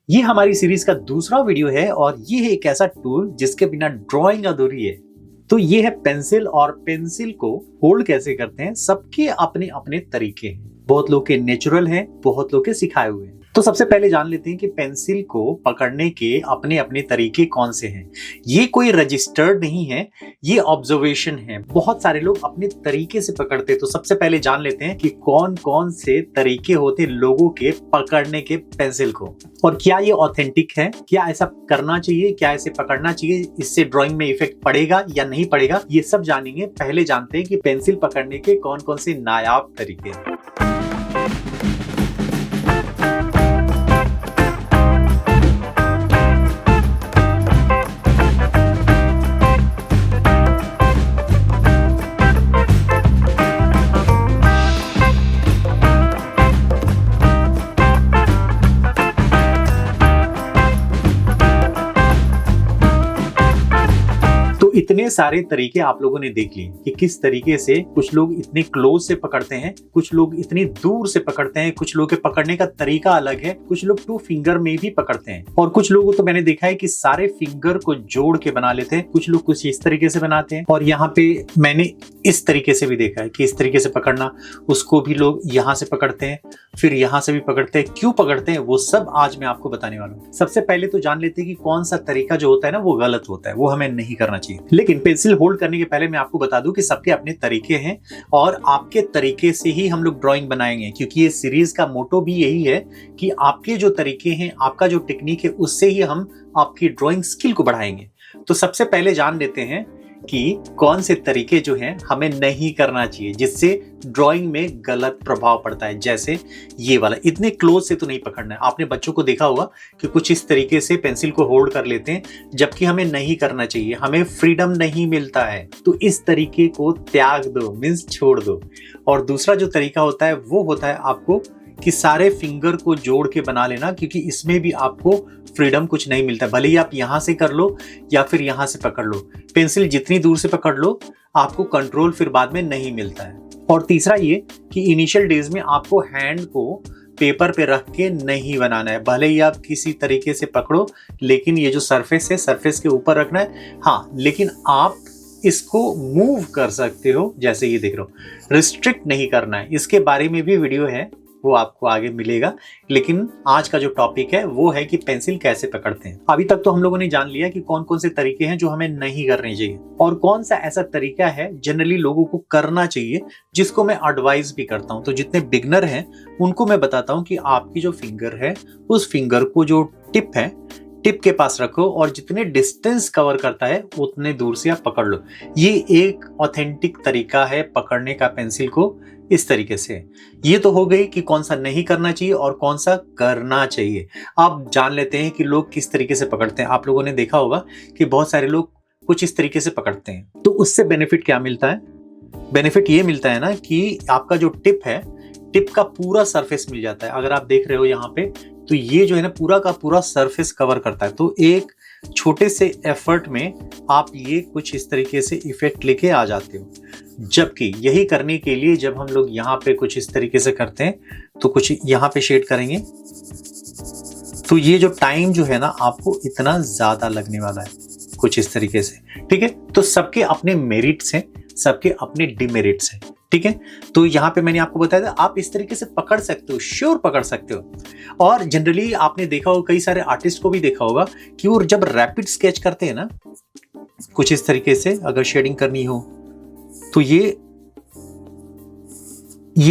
ये हमारी सीरीज का दूसरा वीडियो है और ये है एक ऐसा टूल जिसके बिना ड्राइंग अधूरी है। तो ये है पेंसिल और पेंसिल को होल्ड कैसे करते हैं। सबके अपने अपने तरीके हैं, बहुत लोग के नेचुरल हैं, बहुत लोग के सिखाए हुए हैं। तो सबसे पहले जान लेते हैं कि पेंसिल को पकड़ने के अपने अपने तरीके कौन से हैं। ये कोई रजिस्टर्ड नहीं है, ये ऑब्जर्वेशन है। बहुत सारे लोग अपने तरीके से पकड़ते हैं। तो सबसे पहले जान लेते हैं कि कौन कौन से तरीके होते लोगों के पकड़ने के पेंसिल को, और क्या ये ऑथेंटिक है, क्या ऐसा करना चाहिए, क्या ऐसे पकड़ना चाहिए, इससे ड्राइंग में इफेक्ट पड़ेगा या नहीं पड़ेगा, ये सब जानेंगे। पहले जानते हैं कि पेंसिल पकड़ने के कौन कौन से नायाब तरीके हैं। इतने सारे तरीके आप लोगों ने देख लिए कि किस तरीके से कुछ लोग इतने क्लोज से पकड़ते हैं, कुछ लोग इतनी दूर से पकड़ते हैं, कुछ लोग के पकड़ने का तरीका अलग है, कुछ लोग 2 फिंगर में भी पकड़ते हैं, और कुछ लोगों तो मैंने देखा है कि सारे फिंगर को जोड़ के बना लेते हैं। कुछ लोग कुछ इस तरीके से बनाते हैं, और यहाँ पे मैंने इस तरीके से भी देखा है कि इस तरीके से पकड़ना, उसको भी लोग यहाँ से पकड़ते हैं, फिर यहाँ से भी पकड़ते हैं। क्यों पकड़ते हैं वो सब आज मैं आपको बताने वाला हूँ। सबसे पहले तो जान लेते हैं कि कौन सा तरीका जो होता है ना वो गलत होता है, वो हमें नहीं करना चाहिए। लेकिन पेंसिल होल्ड करने के पहले मैं आपको बता दूं कि सबके अपने तरीके हैं, और आपके तरीके से ही हम लोग ड्राइंग बनाएंगे, क्योंकि ये सीरीज का मोटो भी यही है कि आपके जो तरीके हैं, आपका जो टेक्निक है, उससे ही हम आपकी ड्राइंग स्किल को बढ़ाएंगे। तो सबसे पहले जान लेते हैं कि कौन से तरीके जो हैं हमें नहीं करना चाहिए, जिससे ड्राइंग में गलत प्रभाव पड़ता है। जैसे ये वाला, इतने क्लोज से तो नहीं पकड़ना है। आपने बच्चों को देखा होगा कि कुछ इस तरीके से पेंसिल को होल्ड कर लेते हैं, जबकि हमें नहीं करना चाहिए, हमें फ्रीडम नहीं मिलता है। तो इस तरीके को त्याग दो, मीन्स छोड़ दो। और दूसरा जो तरीका होता है वो होता है आपको कि सारे फिंगर को जोड़ के बना लेना, क्योंकि इसमें भी आपको फ्रीडम कुछ नहीं मिलता। भले ही आप यहां से कर लो या फिर यहां से पकड़ लो, पेंसिल जितनी दूर से पकड़ लो, आपको कंट्रोल फिर बाद में नहीं मिलता है। और तीसरा ये कि इनिशियल डेज में आपको हैंड को पेपर पे रख के नहीं बनाना है। भले ही आप किसी तरीके से पकड़ो, लेकिन ये जो सरफेस है, सरफेस के ऊपर रखना है। हाँ, लेकिन आप इसको मूव कर सकते हो, जैसे ये देख रहे हो। रिस्ट्रिक्ट नहीं करना है। इसके बारे में भी वीडियो है, वो आपको आगे मिलेगा। लेकिन आज का जो टॉपिक है वो है कि पेंसिल कैसे पकड़ते हैं। अभी तक तो हम लोगों ने जान लिया कि कौन कौन से तरीके हैं जो हमें नहीं करने चाहिए, और कौन सा ऐसा तरीका है जनरली लोगों को करना चाहिए, जिसको मैं एडवाइस भी करता हूं। तो जितने बिगनर हैं उनको मैं बताता हूं कि आपकी जो फिंगर है, उस फिंगर को जो टिप है, टिप के पास रखो, और जितने डिस्टेंस कवर करता है उतने दूर से आप पकड़ लो। ये एक ऑथेंटिक तरीका है पकड़ने का पेंसिल को, इस तरीके से। ये तो हो गई कि कौन सा नहीं करना चाहिए और कौन सा करना चाहिए। अब जान लेते हैं कि लोग किस तरीके से पकड़ते हैं। आप लोगों ने देखा होगा कि बहुत सारे लोग कुछ इस तरीके से पकड़ते हैं। तो उससे बेनिफिट क्या मिलता है? बेनिफिट ये मिलता है ना कि आपका जो टिप है, टिप का पूरा सरफेस मिल जाता है। अगर आप देख रहे हो यहाँ पे, तो ये जो है ना पूरा का पूरा सरफेस कवर करता है। तो एक छोटे से एफर्ट में आप ये कुछ इस तरीके से इफेक्ट लेके आ जाते हो। जबकि यही करने के लिए जब हम लोग यहाँ पे कुछ इस तरीके से करते हैं, तो कुछ यहाँ पे शेड करेंगे, तो ये जो टाइम जो है ना आपको इतना ज्यादा लगने वाला है, कुछ इस तरीके से। ठीक है, तो सबके अपने मेरिट्स हैं, सबके अपने डिमेरिट्स हैं। ठीक है, तो यहाँ पे मैंने आपको बताया था आप इस तरीके से पकड़ सकते हो, श्योर पकड़ सकते हो। और जनरली आपने देखा होगा, कई सारे आर्टिस्ट को भी देखा होगा कि वो जब रैपिड स्केच करते हैं ना, कुछ इस तरीके से अगर शेडिंग करनी हो, तो ये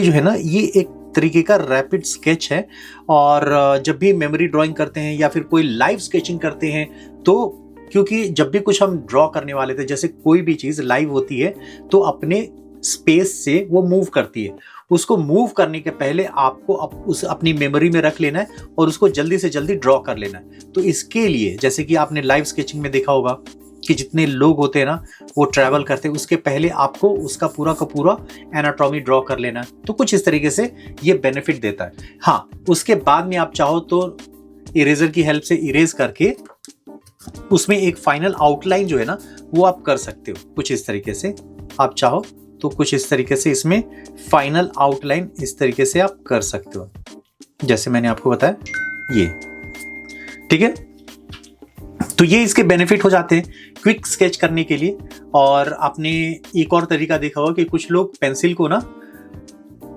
जो है ना, ये एक तरीके का रैपिड स्केच है। और जब भी मेमोरी ड्राइंग करते हैं या फिर कोई लाइव स्केचिंग करते हैं, तो क्योंकि जब भी कुछ हम ड्रॉ करने वाले थे, जैसे कोई भी चीज लाइव होती है, तो अपने स्पेस से वो मूव करती है। उसको मूव करने के पहले आपको उस अपनी मेमोरी में रख लेना है और उसको जल्दी से जल्दी ड्रॉ कर लेना है। तो इसके लिए, जैसे कि आपने लाइव स्केचिंग में देखा होगा कि जितने लोग होते हैं ना, वो ट्रैवल करते हैं, उसके पहले आपको उसका पूरा का पूरा एनाटॉमी ड्रॉ कर लेना है। तो कुछ इस तरीके से ये बेनिफिट देता है। हाँ, उसके बाद में आप चाहो तो इरेजर की हेल्प से इरेज करके उसमें एक फाइनल आउटलाइन जो है ना वो आप कर सकते हो। कुछ इस तरीके से आप चाहो तो कुछ इस तरीके से इसमें फाइनल आउटलाइन इस तरीके से आप कर सकते हो, जैसे मैंने आपको बताया ये। ठीक है, तो ये इसके बेनिफिट हो जाते हैं क्विक स्केच करने के लिए। और आपने एक और तरीका देखा होगा कि कुछ लोग पेंसिल को ना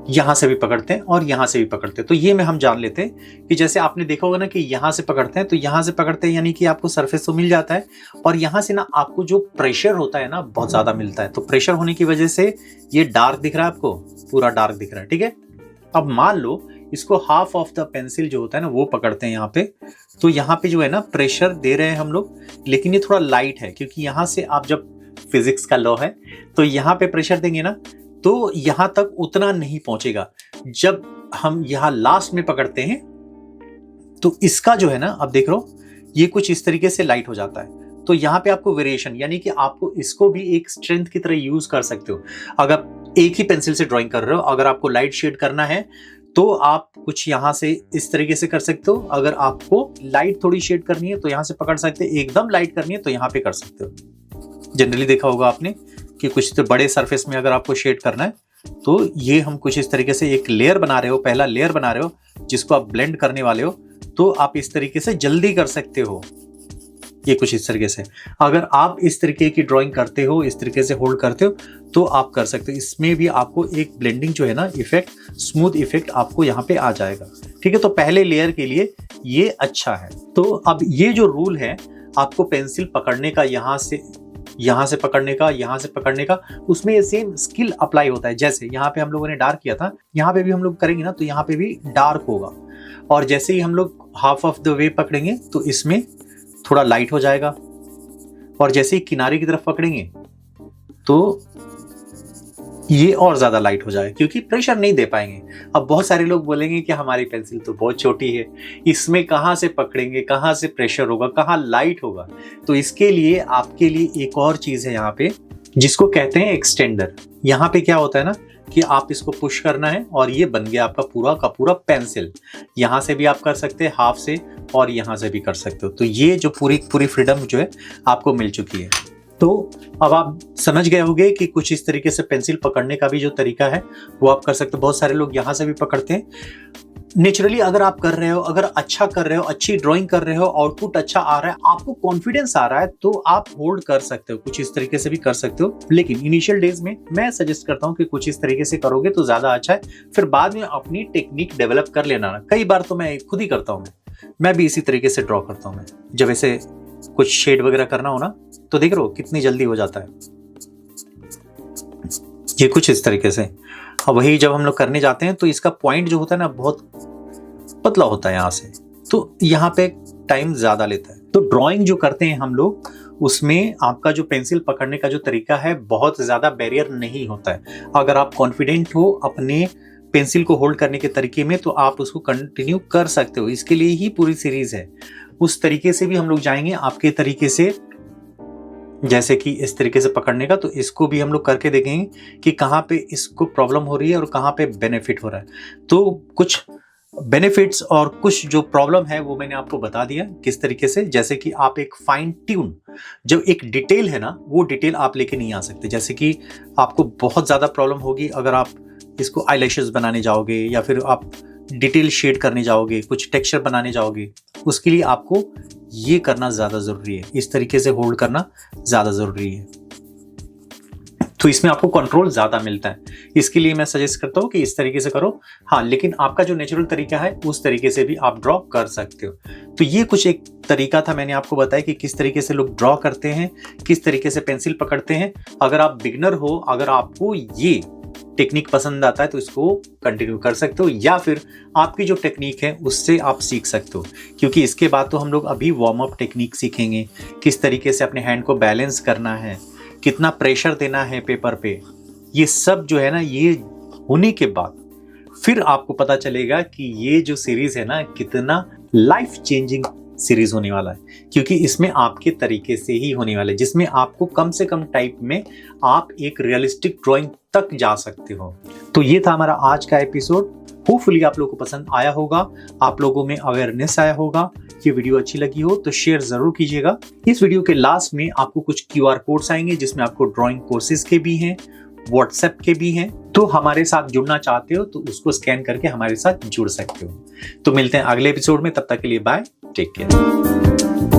यहां से भी पकड़ते हैं और यहां से भी पकड़ते हैं। तो ये में हम जान लेते हैं कि जैसे आपने देखा होगा ना कि यहां से पकड़ते हैं, तो यहां से पकड़ते हैं यानी कि आपको सरफेस तो मिल जाता है, और यहां से ना आपको जो प्रेशर होता है ना बहुत ज्यादा मिलता है। तो प्रेशर होने की वजह से ये डार्क दिख रहा है, आपको पूरा डार्क दिख रहा है। ठीक है, अब मान लो इसको हाफ ऑफ द पेंसिल जो होता है ना वो पकड़ते हैं यहाँ पे, तो यहाँ पे जो है ना प्रेशर दे रहे हैं हम लोग, लेकिन ये थोड़ा लाइट है क्योंकि यहाँ से आप जब फिजिक्स का लॉ है तो यहाँ पे प्रेशर देंगे ना तो यहाँ तक उतना नहीं पहुंचेगा। जब हम यहाँ लास्ट में पकड़ते हैं तो इसका जो है ना, अब देख रहे हो ये कुछ इस तरीके से लाइट हो जाता है। तो यहाँ पे आपको वेरिएशन, यानी कि आपको इसको भी एक स्ट्रेंथ की तरह यूज कर सकते हो। अगर एक ही पेंसिल से ड्राइंग कर रहे हो, अगर आपको लाइट शेड करना है तो आप कुछ यहाँ से इस तरीके से कर सकते हो। अगर आपको लाइट थोड़ी शेड करनी है तो यहाँ से पकड़ सकते हो, एकदम लाइट करनी है तो यहाँ पे कर सकते हो। जनरली देखा होगा आपने कि कुछ तो बड़े सरफेस में अगर आपको शेड करना है तो ये हम कुछ इस तरीके से एक लेयर बना रहे हो, पहला लेयर बना रहे हो जिसको आप ब्लेंड करने वाले हो, तो आप इस तरीके से जल्दी कर सकते हो। ये कुछ इस तरीके से अगर आप इस तरीके की ड्राइंग करते हो, इस तरीके से होल्ड करते हो तो आप कर सकते हो। इसमें भी आपको एक ब्लेंडिंग जो है ना इफेक्ट, स्मूथ इफेक्ट आपको यहाँ पे आ जाएगा। ठीक है, तो पहले लेयर के लिए ये अच्छा है। तो अब ये जो रूल है आपको पेंसिल पकड़ने का, यहाँ से पकड़ने का, यहाँ से पकड़ने का, उसमें ये सेम स्किल अप्लाई होता है। जैसे यहाँ पे हम लोगों ने डार्क किया था, यहाँ पे भी हम लोग करेंगे ना तो यहाँ पे भी डार्क होगा, और जैसे ही हम लोग हाफ ऑफ द वे पकड़ेंगे तो इसमें थोड़ा लाइट हो जाएगा, और जैसे ही किनारे की तरफ पकड़ेंगे तो ये और ज्यादा लाइट हो जाएगा क्योंकि प्रेशर नहीं दे पाएंगे। अब बहुत सारे लोग बोलेंगे कि हमारी पेंसिल तो बहुत छोटी है, इसमें कहाँ से पकड़ेंगे, कहाँ से प्रेशर होगा, कहाँ लाइट होगा। तो इसके लिए आपके लिए एक और चीज है यहाँ पे जिसको कहते हैं एक्सटेंडर। यहाँ पे क्या होता है ना कि आप इसको पुश करना है और ये बन गया आपका पूरा का पूरा पेंसिल। यहाँ से भी आप कर सकते हैं हाफ से, और यहाँ से भी कर सकते हो। तो ये जो पूरी फ्रीडम जो है आपको मिल चुकी है। तो अब आप समझ गए होंगे कि कुछ इस तरीके से पेंसिल पकड़ने का भी जो तरीका है वो आप कर सकते हो। बहुत सारे लोग यहाँ से भी पकड़ते हैं। नेचुरली अगर आप कर रहे हो, अगर अच्छा कर रहे हो, अच्छी ड्राइंग कर रहे हो, आउटपुट अच्छा आ रहा है, आपको कॉन्फिडेंस आ रहा है, तो आप होल्ड कर सकते हो, कुछ इस तरीके से भी कर सकते हो। लेकिन इनिशियल डेज में मैं सजेस्ट करता हूँ कि कुछ इस तरीके से करोगे तो ज्यादा अच्छा है। फिर बाद में अपनी टेक्निक डेवलप कर लेना। कई बार तो मैं खुद ही करता हूँ, मैं भी इसी तरीके से ड्रॉ करता हूँ। मैं जब ऐसे कुछ शेड वगैरह करना हो ना तो देख रहे हो कितनी जल्दी हो जाता है ये कुछ इस तरीके से। अब वही जब हम लोग करने जाते हैं तो इसका पॉइंट जो होता है ना बहुत पतला होता है यहाँ से, तो यहाँ पे टाइम ज्यादा लेता है। तो ड्राइंग जो करते हैं हम लोग उसमें आपका जो पेंसिल पकड़ने का जो तरीका है बहुत ज्यादा बैरियर नहीं होता है। अगर आप कॉन्फिडेंट हो अपने पेंसिल को होल्ड करने के तरीके में तो आप उसको कंटिन्यू कर सकते हो। इसके लिए ही पूरी सीरीज है। उस तरीके से भी हम लोग जाएंगे आपके तरीके से, जैसे कि इस तरीके से पकड़ने का, तो इसको भी हम लोग करके देखेंगे कि कहाँ पे इसको प्रॉब्लम हो रही है और कहाँ पे बेनिफिट हो रहा है। तो कुछ बेनिफिट्स और कुछ जो प्रॉब्लम है वो मैंने आपको बता दिया किस तरीके से। जैसे कि आप एक फाइन ट्यून, जब एक डिटेल है ना वो डिटेल आप लेके नहीं आ सकते। जैसे कि आपको बहुत ज्यादा प्रॉब्लम होगी अगर आप इसको आईलैशेस बनाने जाओगे या फिर आप डिटेल शेड करने जाओगे, कुछ टेक्सचर बनाने जाओगे, उसके लिए आपको ये करना ज्यादा जरूरी है, इस तरीके से होल्ड करना ज्यादा जरूरी है। तो इसमें आपको कंट्रोल ज्यादा मिलता है। इसके लिए मैं सजेस्ट करता हूँ कि इस तरीके से करो। हाँ, लेकिन आपका जो नेचुरल तरीका है उस तरीके से भी आप ड्रॉ कर सकते हो। तो ये कुछ एक तरीका था, मैंने आपको बताया कि किस तरीके से लोग ड्रॉ करते हैं, किस तरीके से पेंसिल पकड़ते हैं। अगर आप बिगनर हो, अगर आपको ये टेक्निक पसंद आता है तो इसको कंटिन्यू कर सकते हो, या फिर आपकी जो टेक्निक है उससे आप सीख सकते हो। क्योंकि इसके बाद तो हम लोग अभी वार्म अप टेक्निक सीखेंगे, किस तरीके से अपने हैंड को बैलेंस करना है, कितना प्रेशर देना है पेपर पे। ये सब जो है ना, ये होने के बाद फिर आपको पता चलेगा कि ये जो सीरीज है ना कितना लाइफ चेंजिंग सीरीज होने वाला है। क्योंकि इसमें आपके तरीके से ही होने वाला है, जिसमें आपको कम से कम टाइम में आप एक रियलिस्टिक ड्राइंग तक जा सकते हो। तो ये था हमारा आज का एपिसोड। होपफुली आप लोगों को पसंद आया होगा, आप लोगों में अवेयरनेस आया होगा। ये वीडियो अच्छी लगी हो तो शेयर जरूर कीजिएगा। इस वीडियो के लास्ट में आपको कुछ QR कोड्स आएंगे जिसमें आपको ड्राइंग कोर्सेज के भी हैं, व्हाट्सएप के भी हैं। तो हमारे साथ जुड़ना चाहते हो तो उसको स्कैन करके हमारे साथ जुड़ सकते हो। तो मिलते हैं अगले एपिसोड में, तब तक के लिए बाय। Take care.